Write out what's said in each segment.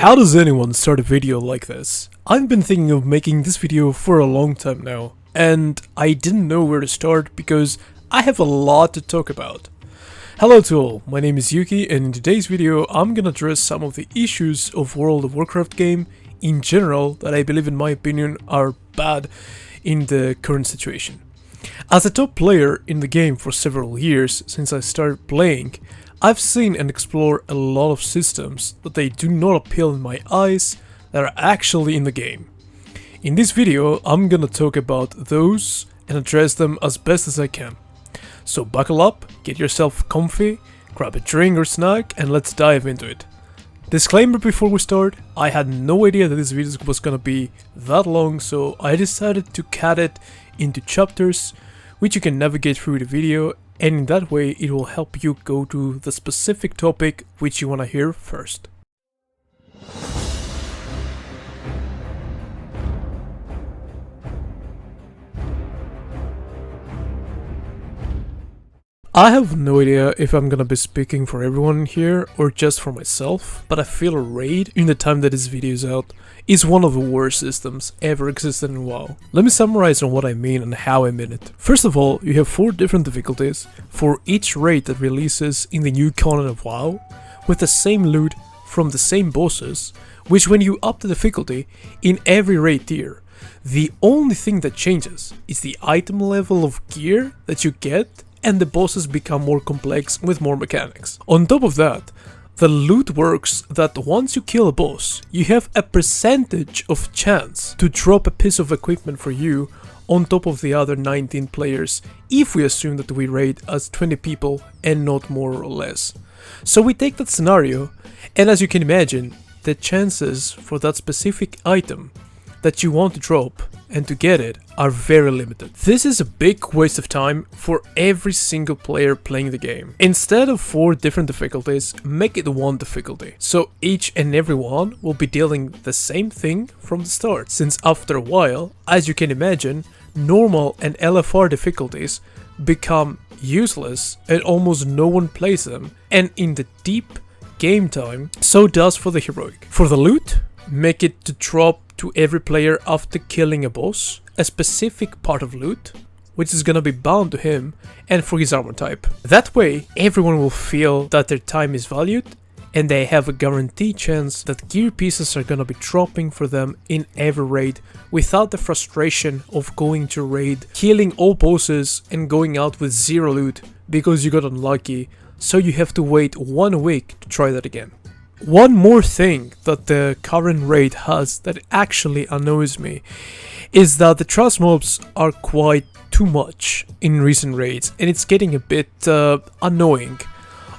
How does anyone start a video like this? I've been thinking of making this video for a long time now, and I didn't know where to start because I have a lot to talk about. Hello to all, my name is Yuki, and in today's video I'm gonna address some of the issues of World of Warcraft game in general that I believe in my opinion are bad in the current situation. As a top player in the game for several years since I started playing, I've seen and explored a lot of systems that they do not appeal in my eyes that are actually in the game. In this video, I'm gonna talk about those and address them as best as I can. So buckle up, get yourself comfy, grab a drink or snack, and let's dive into it. Disclaimer before we start, I had no idea that this video was gonna be that long, so I decided to cut it into chapters which you can navigate through the video, and in that way it will help you go to the specific topic which you want to hear first. I have no idea if I'm gonna be speaking for everyone here or just for myself, but I feel a raid in the time that this video is out is one of the worst systems ever existed in WoW. Let me summarize on what I mean and how I mean it. First of all, you have 4 different difficulties for each raid that releases in the new content of WoW, with the same loot from the same bosses, which when you up the difficulty in every raid tier, the only thing that changes is the item level of gear that you get, and the bosses become more complex with more mechanics. On top of that, the loot works that once you kill a boss, you have a percentage of chance to drop a piece of equipment for you on top of the other 19 players, if we assume that we raid as 20 people and not more or less. So we take that scenario, and as you can imagine, the chances for that specific item that you want to drop and to get it are very limited. This is a big waste of time for every single player playing the game. Instead of 4 different difficulties, make it 1 difficulty, so each and every one will be dealing the same thing from the start, since after a while, as you can imagine, normal and LFR difficulties become useless and almost no one plays them, and in the deep game time, so does for the heroic. For the loot, make it to drop to every player after killing a boss, a specific part of loot, which is gonna be bound to him and for his armor type. That way, everyone will feel that their time is valued, and they have a guaranteed chance that gear pieces are gonna be dropping for them in every raid, without the frustration of going to raid, killing all bosses and going out with 0 loot because you got unlucky, so you have to wait 1 week to try that again. One more thing that the current raid has that actually annoys me is that the trust mobs are quite too much in recent raids, and it's getting a bit annoying,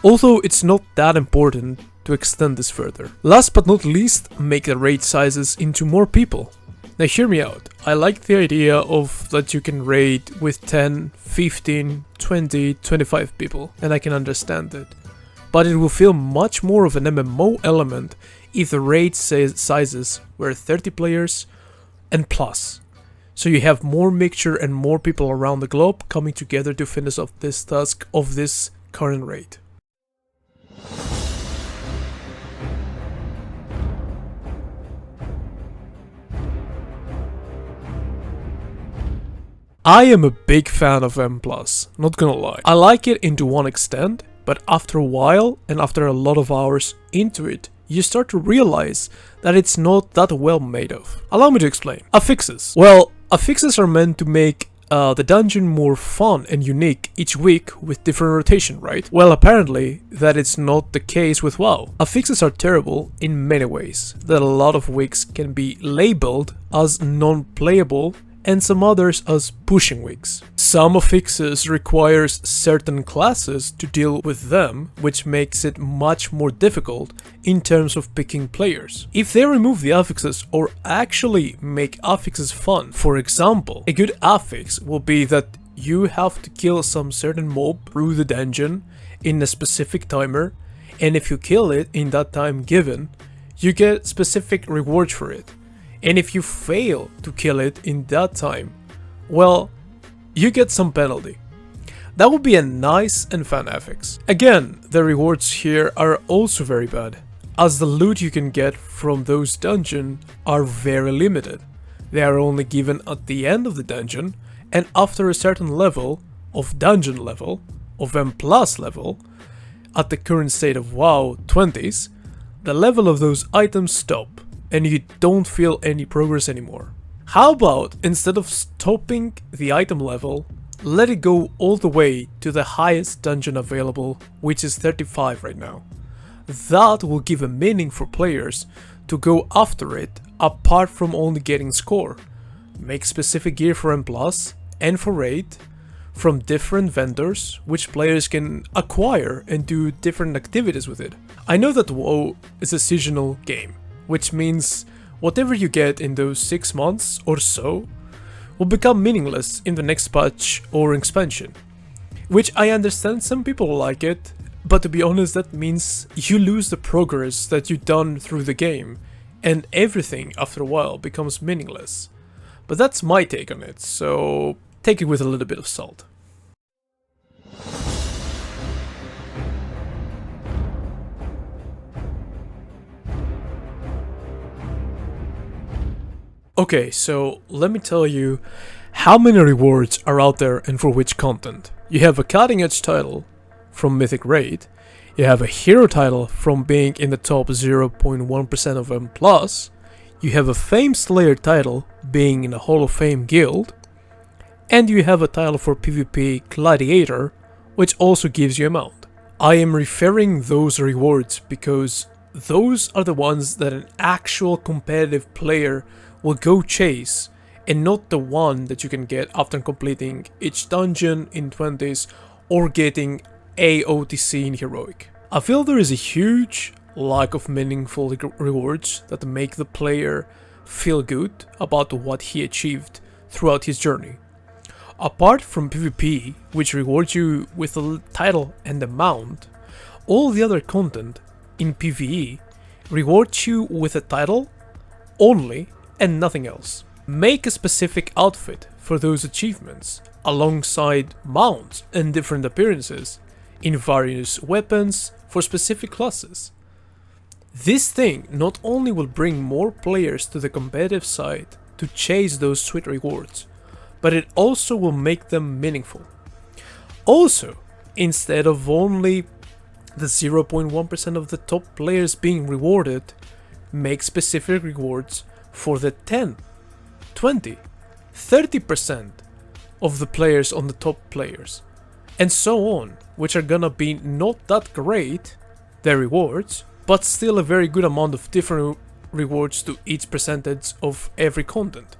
although it's not that important to extend this further. Last but not least, make the raid sizes into more people. Now hear me out, I like the idea of that you can raid with 10, 15, 20, 25 people, and I can understand it. But it will feel much more of an MMO element if the raid sizes were 30 players and plus. So you have more mixture and more people around the globe coming together to finish off this task of this current raid. I am a big fan of M+, not gonna lie. I like it into one extent, but after a while, and after a lot of hours into it, you start to realize that it's not that well made of. Allow me to explain. Affixes. Well, affixes are meant to make the dungeon more fun and unique each week with different rotation, right? Well, apparently, that is not the case with WoW. Affixes are terrible in many ways, that a lot of weeks can be labeled as non-playable, and some others as pushing weeks. Some affixes requires certain classes to deal with them, which makes it much more difficult in terms of picking players. If they remove the affixes or actually make affixes fun, for example, a good affix will be that you have to kill some certain mob through the dungeon in a specific timer, and if you kill it in that time given, you get specific rewards for it. And if you fail to kill it in that time, well, you get some penalty. That would be a nice and fun affix. Again, the rewards here are also very bad. as the loot you can get from those dungeons are very limited. They are only given at the end of the dungeon, and after a certain level, of dungeon level, of M+ level, at the current state of WoW 20s, the level of those items stop, and you don't feel any progress anymore. How about, instead of stopping the item level, let it go all the way to the highest dungeon available, which is 35 right now. That will give a meaning for players to go after it apart from only getting score. Make specific gear for M+, and for raid, from different vendors, which players can acquire and do different activities with it. I know that WoW is a seasonal game, which means whatever you get in those 6 months or so will become meaningless in the next patch or expansion. Which I understand some people like it, but to be honest that means you lose the progress that you've done through the game, and everything after a while becomes meaningless. But that's my take on it, so take it with a little bit of salt. Okay, so let me tell you how many rewards are out there and for which content. You have a cutting edge title from Mythic Raid, you have a hero title from being in the top 0.1% of M+, you have a Fame Slayer title being in a Hall of Fame guild, and you have a title for PvP Gladiator, which also gives you amount. I am referring those rewards because those are the ones that an actual competitive player will go chase, and not the one that you can get after completing each dungeon in 20s or getting a OTC in Heroic. I feel there is a huge lack of meaningful rewards that make the player feel good about what he achieved throughout his journey. Apart from PvP, which rewards you with a title and a mount, all the other content in PvE rewards you with a title only and nothing else. Make a specific outfit for those achievements, alongside mounts and different appearances in various weapons for specific classes. This thing not only will bring more players to the competitive side to chase those sweet rewards, but it also will make them meaningful. Also, instead of only the 0.1% of the top players being rewarded, make specific rewards for the 10, 20, 30% of the players on the top players, and so on, which are gonna be not that great, their rewards, but still a very good amount of different rewards to each percentage of every content.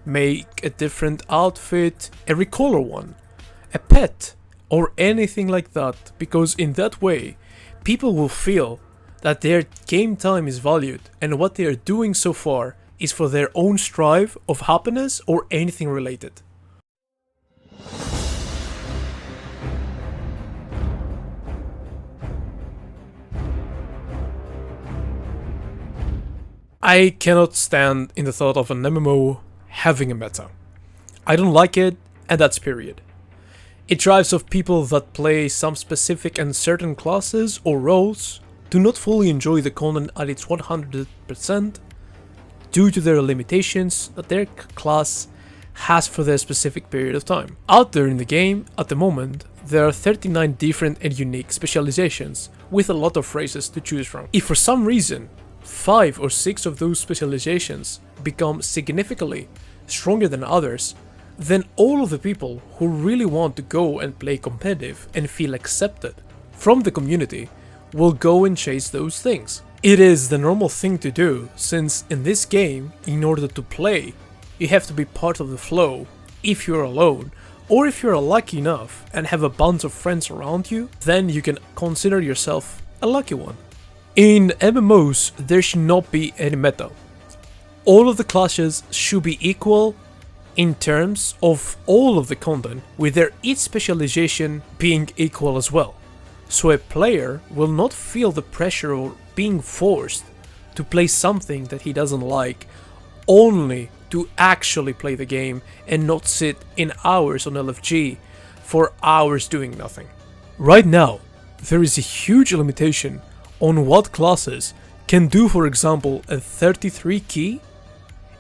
Make a different outfit, a recolor one, a pet, or anything like that, because in that way, people will feel that their game time is valued and what they are doing so far is for their own strive of happiness or anything related. I cannot stand in the thought of an MMO having a meta. I don't like it, and that's period. It drives off people that play some specific and certain classes or roles, do not fully enjoy the content at its 100%, due to their limitations that their class has for their specific period of time. Out there in the game, at the moment, there are 39 different and unique specializations, with a lot of phrases to choose from. If for some reason, 5 or 6 of those specializations become significantly stronger than others, then all of the people who really want to go and play competitive and feel accepted from the community will go and chase those things. It is the normal thing to do, since in this game, in order to play, you have to be part of the flow if you're alone, or if you're lucky enough and have a bunch of friends around you, then you can consider yourself a lucky one. In MMOs, there should not be any meta. All of the classes should be equal in terms of all of the content, with their each specialization being equal as well. So a player will not feel the pressure or being forced to play something that he doesn't like only to actually play the game and not sit in hours on LFG for hours doing nothing. Right now, there is a huge limitation on what classes can do, for example, a 33 key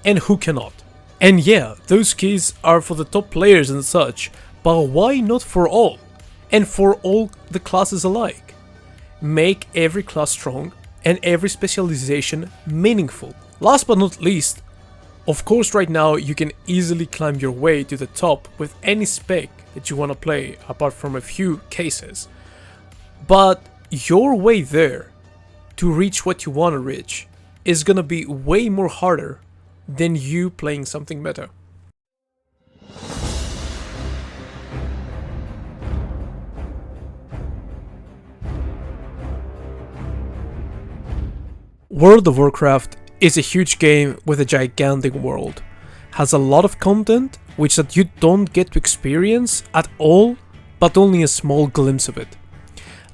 and who cannot. And yeah, those keys are for the top players and such, but why not for all? And for all the classes alike? Make every class strong and every specialization meaningful. Last but not least, of course right now you can easily climb your way to the top with any spec that you want to play, apart from a few cases. But your way there, to reach what you want to reach, is gonna be way more harder than you playing something meta. World of Warcraft is a huge game with a gigantic world. Has a lot of content which that you don't get to experience at all, but only a small glimpse of it.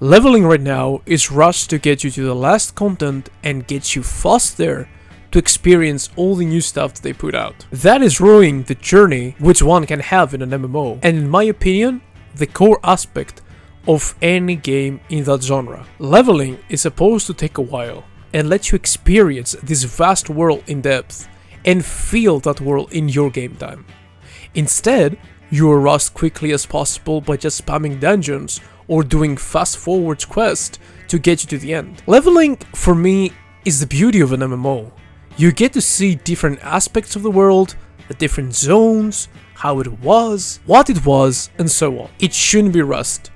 Leveling right now is rushed to get you to the last content and get you fast there to experience all the new stuff that they put out. That is ruining the journey which one can have in an MMO, and in my opinion, the core aspect of any game in that genre. Leveling is supposed to take a while and let you experience this vast world in depth and feel that world in your game time. Instead, you are rushed quickly as possible by just spamming dungeons or doing fast forward quests to get you to the end. Leveling, for me, is the beauty of an MMO. You get to see different aspects of the world, the different zones, how it was, what it was, and so on. It shouldn't be rushed,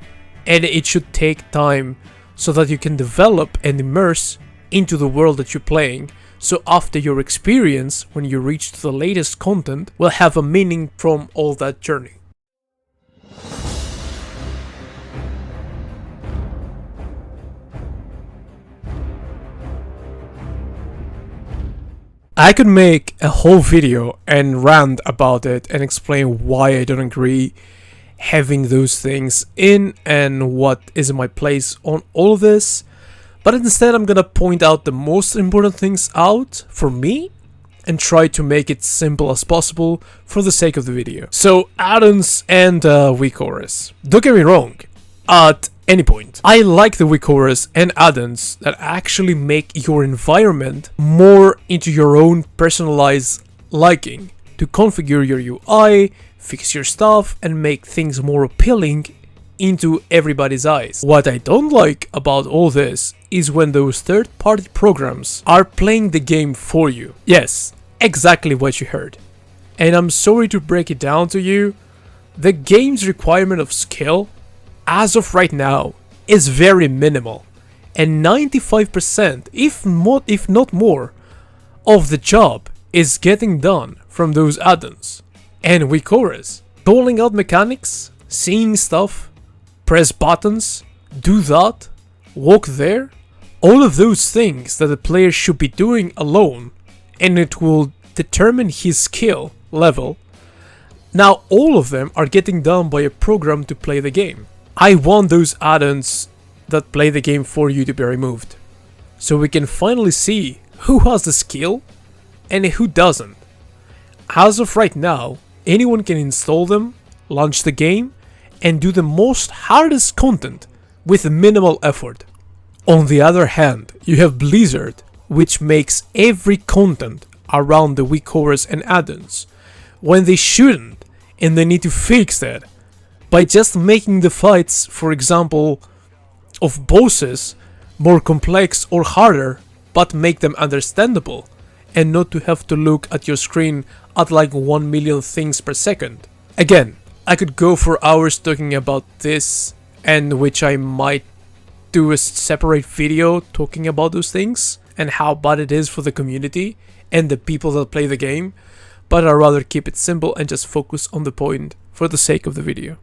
and it should take time so that you can develop and immerse into the world that you're playing, so after your experience, when you reach the latest content, will have a meaning from all that journey. I could make a whole video and rant about it and explain why I don't agree having those things in and what is my place on all of this. But instead I'm gonna point out the most important things out for me and try to make it simple as possible for the sake of the video. So Addons and WoW. Don't get me wrong, at any point, I like the WoW and Addons that actually make your environment more into your own personalized liking, to configure your UI, fix your stuff, and make things more appealing into everybody's eyes. What I don't like about all this is when those third-party programs are playing the game for you. Yes, exactly what you heard. And I'm sorry to break it down to you, the game's requirement of skill, as of right now, is very minimal. And 95%, if not more, of the job is getting done from those add-ons. And WoW, calling out mechanics, seeing stuff, press buttons, do that, walk there, all of those things that the player should be doing alone, and it will determine his skill level. Now all of them are getting done by a program to play the game. I want those add-ons that play the game for you to be removed, so we can finally see who has the skill and who doesn't. As of right now, anyone can install them, launch the game, and do the most hardest content with minimal effort. On the other hand, you have Blizzard, which makes every content around the WoW and add-ons, when they shouldn't, and they need to fix that by just making the fights, for example, of bosses more complex or harder, but make them understandable, and not to have to look at your screen at like 1 million things per second. Again, I could go for hours talking about this, and which I might do a separate video talking about those things and how bad it is for the community and the people that play the game, but I'd rather keep it simple and just focus on the point for the sake of the video.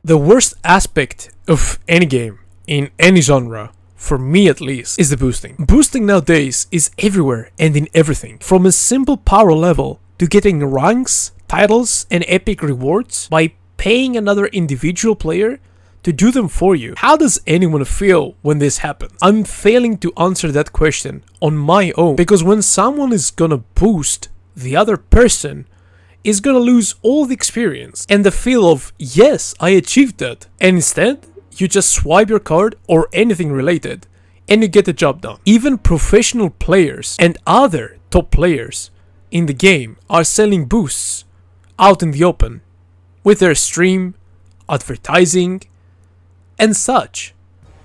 The worst aspect of any game, in any genre, for me at least, is the boosting. Boosting nowadays is everywhere and in everything, from a simple power level to getting ranks, titles, and epic rewards by paying another individual player to do them for you. How does anyone feel when this happens? I'm failing to answer that question on my own, because when someone is gonna boost the other person, is gonna lose all the experience and the feel of, yes, I achieved that. And instead, you just swipe your card or anything related and you get the job done. Even professional players and other top players in the game are selling boosts out in the open with their stream, advertising, and such.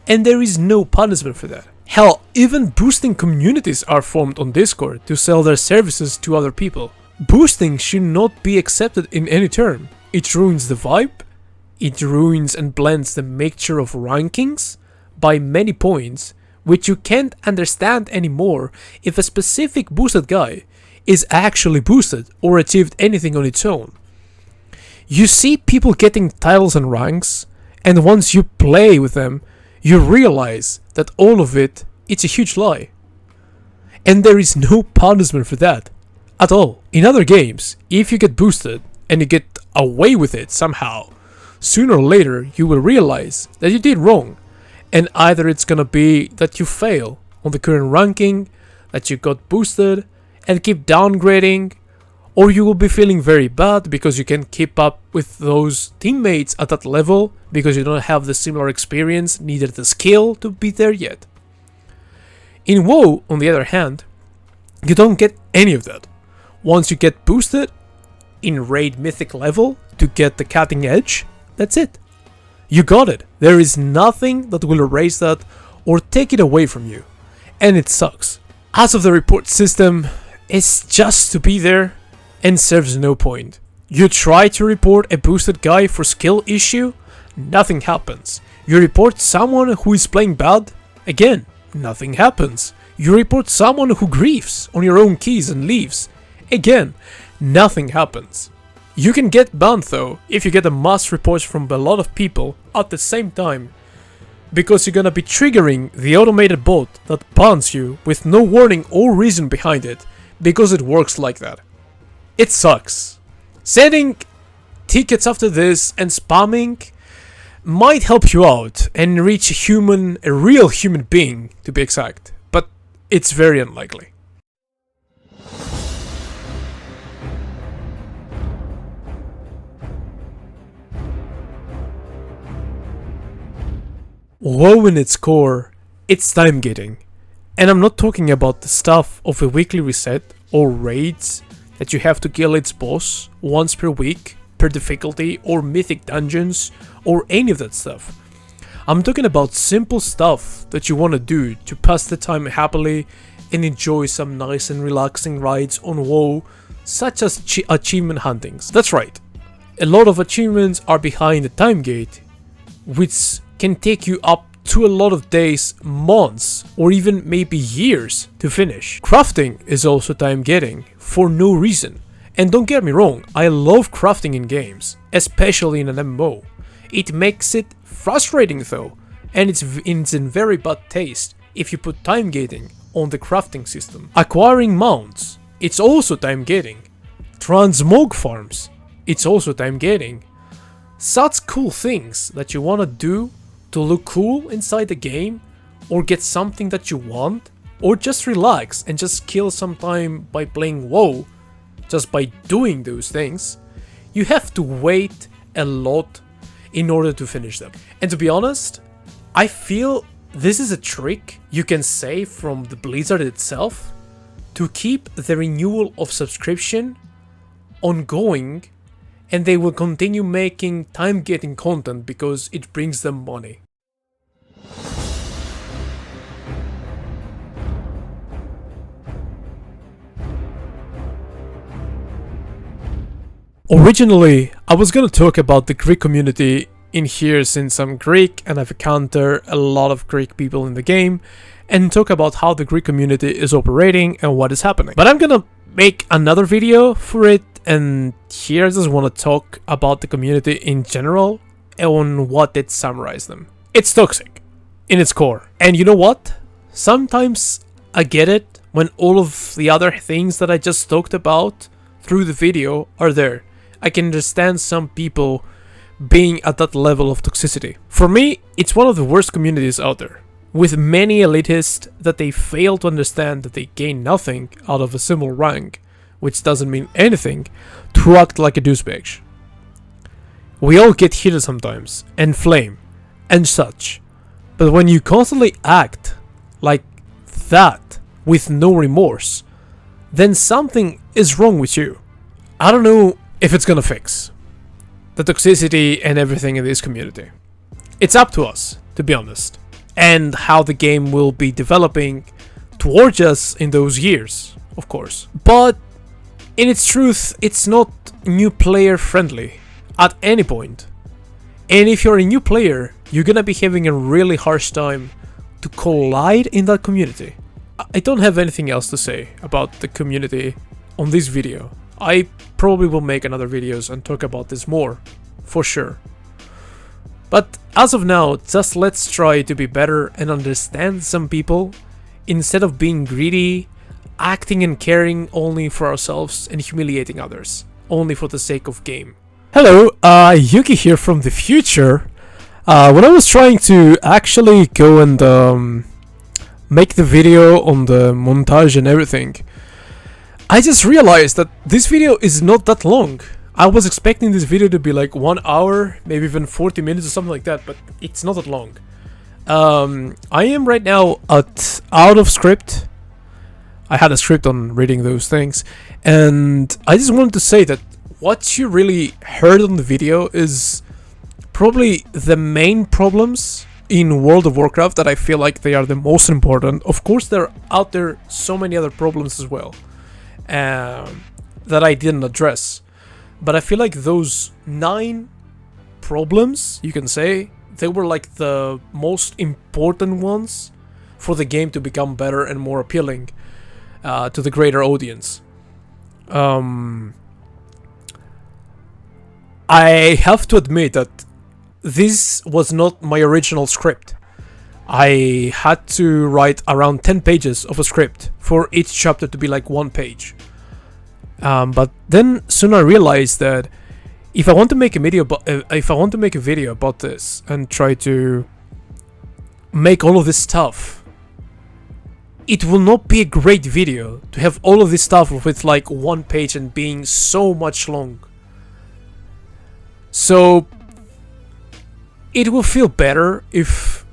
And there is no punishment for that. Hell, even boosting communities are formed on Discord to sell their services to other people. Boosting should not be accepted in any term. It ruins the vibe, it ruins and blends the mixture of rankings by many points, which you can't understand anymore if a specific boosted guy is actually boosted or achieved anything on its own. You see people getting titles and ranks, and once you play with them, you realize that all of it's a huge lie. And there is no punishment for that at all. In other games, if you get boosted and you get away with it somehow, sooner or later you will realize that you did wrong, and either it's gonna be that you fail on the current ranking, that you got boosted and keep downgrading, or you will be feeling very bad because you can't keep up with those teammates at that level because you don't have the similar experience, neither the skill to be there yet. In WoW, on the other hand, you don't get any of that. Once you get boosted in raid mythic level to get the cutting edge, that's it. You got it. There is nothing that will erase that or take it away from you. And it sucks. As of the report system, it's just to be there and serves no point. You try to report a boosted guy for skill issue, nothing happens. You report someone who is playing bad, again, nothing happens. You report someone who grieves on your own keys and leaves, again, nothing happens. You can get banned though if you get a mass report from a lot of people at the same time, because you're gonna be triggering the automated bot that bans you with no warning or reason behind it, because it works like that. It sucks. Sending tickets after this and spamming might help you out and reach a real human being to be exact, but it's very unlikely. WoW in its core, it's time gating. And I'm not talking about the stuff of a weekly reset or raids that you have to kill its boss once per week, per difficulty, or mythic dungeons, or any of that stuff. I'm talking about simple stuff that you want to do to pass the time happily and enjoy some nice and relaxing rides on WoW, such as achievement huntings. That's right, a lot of achievements are behind the time gate, which can take you up to a lot of days, months, or even maybe years to finish. Crafting is also time getting for no reason. And don't get me wrong, I love crafting in games, especially in an MMO. It makes it frustrating though, and it's in very bad taste if you put time gating on the crafting system. Acquiring mounts, it's also time gating. Transmog farms, it's also time gating. Such cool things that you wanna do to look cool inside the game, or get something that you want, or just relax and just kill some time by playing WoW, just by doing those things, you have to wait a lot in order to finish them. And to be honest, I feel this is a trick you can say from the Blizzard itself to keep the renewal of subscription ongoing, and they will continue making time-getting content because it brings them money. Originally, I was gonna talk about the Greek community in here since I'm Greek and I've encountered a lot of Greek people in the game, and talk about how the Greek community is operating and what is happening. But I'm gonna make another video for it, and here I just want to talk about the community in general and on what it summarizes them. It's toxic in its core. And you know what? Sometimes I get it when all of the other things that I just talked about through the video are there. I can understand some people being at that level of toxicity. For me, it's one of the worst communities out there, with many elitists that they fail to understand that they gain nothing out of a similar rank which doesn't mean anything, to act like a douchebag. We all get heated sometimes, and flame, and such. But when you constantly act like that, with no remorse, then something is wrong with you. I don't know if it's gonna fix the toxicity and everything in this community. It's up to us, to be honest, and how the game will be developing towards us in those years, of course. But in its truth, it's not new player friendly at any point. And if you're a new player, you're gonna be having a really harsh time to collide in that community. I don't have anything else to say about the community on this video. I probably will make another videos and talk about this more, for sure. But as of now, just let's try to be better and understand some people instead of being greedy, acting and caring only for ourselves and humiliating others, only for the sake of game. Hello, Yuki here from the future. When I was trying to actually go and make the video on the montage and everything, I just realized that this video is not that long. I was expecting this video to be like 1 hour, maybe even 40 minutes or something like that, but it's not that long. I am right now out of script. I had a script on reading those things, and I just wanted to say that what you really heard on the video is probably the main problems in World of Warcraft that I feel like they are the most important. Of course, there are out there so many other problems as well that I didn't address. But I feel like those 9 problems, you can say, they were like the most important ones for the game to become better and more appealing to the greater audience. I have to admit that this was not my original script. I had to write around 10 pages of a script for each chapter to be like 1 page. But then soon I realized that if I want to make a video about this and try to make all of this stuff, it will not be a great video to have all of this stuff with like 1 page and being so much long. So it will feel better if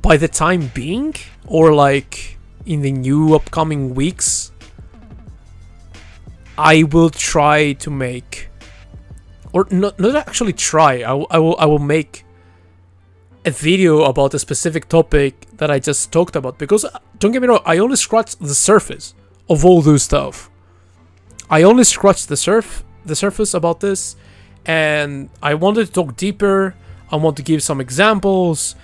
by the time being, or like in the new upcoming weeks, I will try to make, or not actually try, I will make a video about a specific topic that I just talked about, because don't get me wrong, I only scratched the surface of all those stuff. I only scratched the surface about this, and I wanted to talk deeper. I want to give some examples.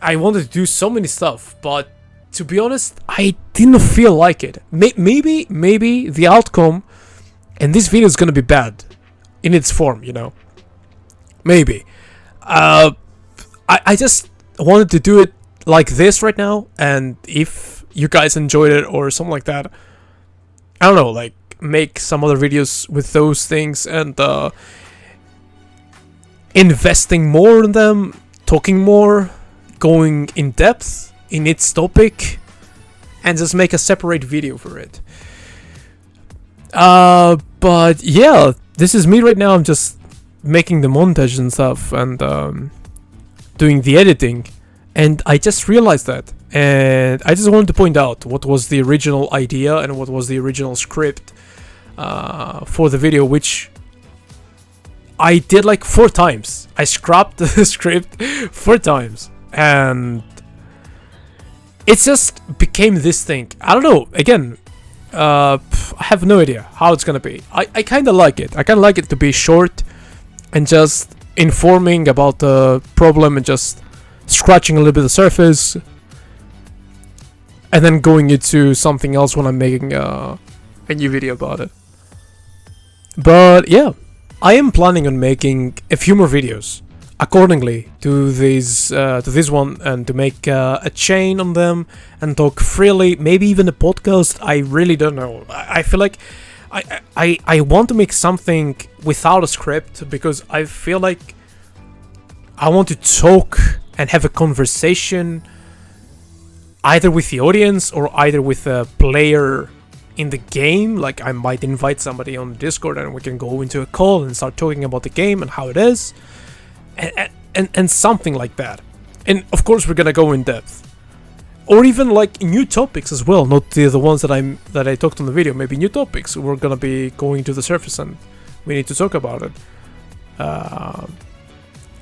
I wanted to do so many stuff, but to be honest, I didn't feel like it. Maybe the outcome and this video is gonna be bad in its form, you know. Maybe. I just wanted to do it like this right now, and if you guys enjoyed it or something like that, I don't know, like make some other videos with those things and investing more in them, talking more, going in depth in its topic, and just make a separate video for it. But yeah, this is me right now. I'm just making the montage and stuff and doing the editing, and I just realized that, and I just wanted to point out what was the original idea and what was the original script for the video, which I did like 4 times. I scrapped the script 4 times, and it just became this thing. I don't know, again, I have no idea how it's gonna be. I kinda like it. I kinda like it to be short and just informing about the problem and just scratching a little bit of the surface and then going into something else when I'm making a new video about it. But yeah, I am planning on making a few more videos accordingly to this one, and to make a chain on them and talk freely, maybe even a podcast. I really don't know. I feel like I want to make something without a script, because I feel like I want to talk and have a conversation either with the audience or either with a player in the game. Like I might invite somebody on Discord and we can go into a call and start talking about the game and how it is, and something like that. And of course we're gonna go in depth, or even like new topics as well, not the ones that I talked on the video. Maybe new topics. We're gonna be going to the surface and we need to talk about it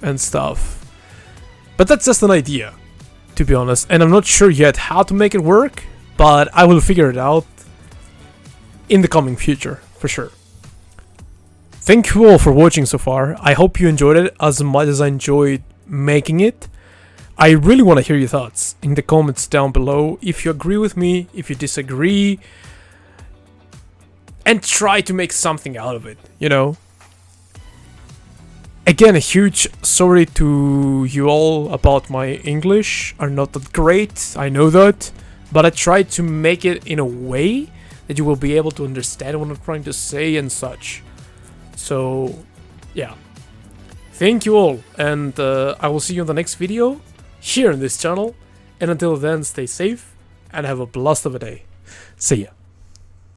and stuff. But that's just an idea, to be honest, and I'm not sure yet how to make it work, but I will figure it out in the coming future, for sure. Thank you all for watching so far. I hope you enjoyed it as much as I enjoyed making it. I really want to hear your thoughts in the comments down below, if you agree with me, if you disagree, and try to make something out of it, you know? Again, a huge sorry to you all about my English are not that great, I know that, but I tried to make it in a way that you will be able to understand what I'm trying to say and such. So, yeah. Thank you all, and I will see you in the next video here in this channel, and until then, stay safe and have a blast of a day. See ya.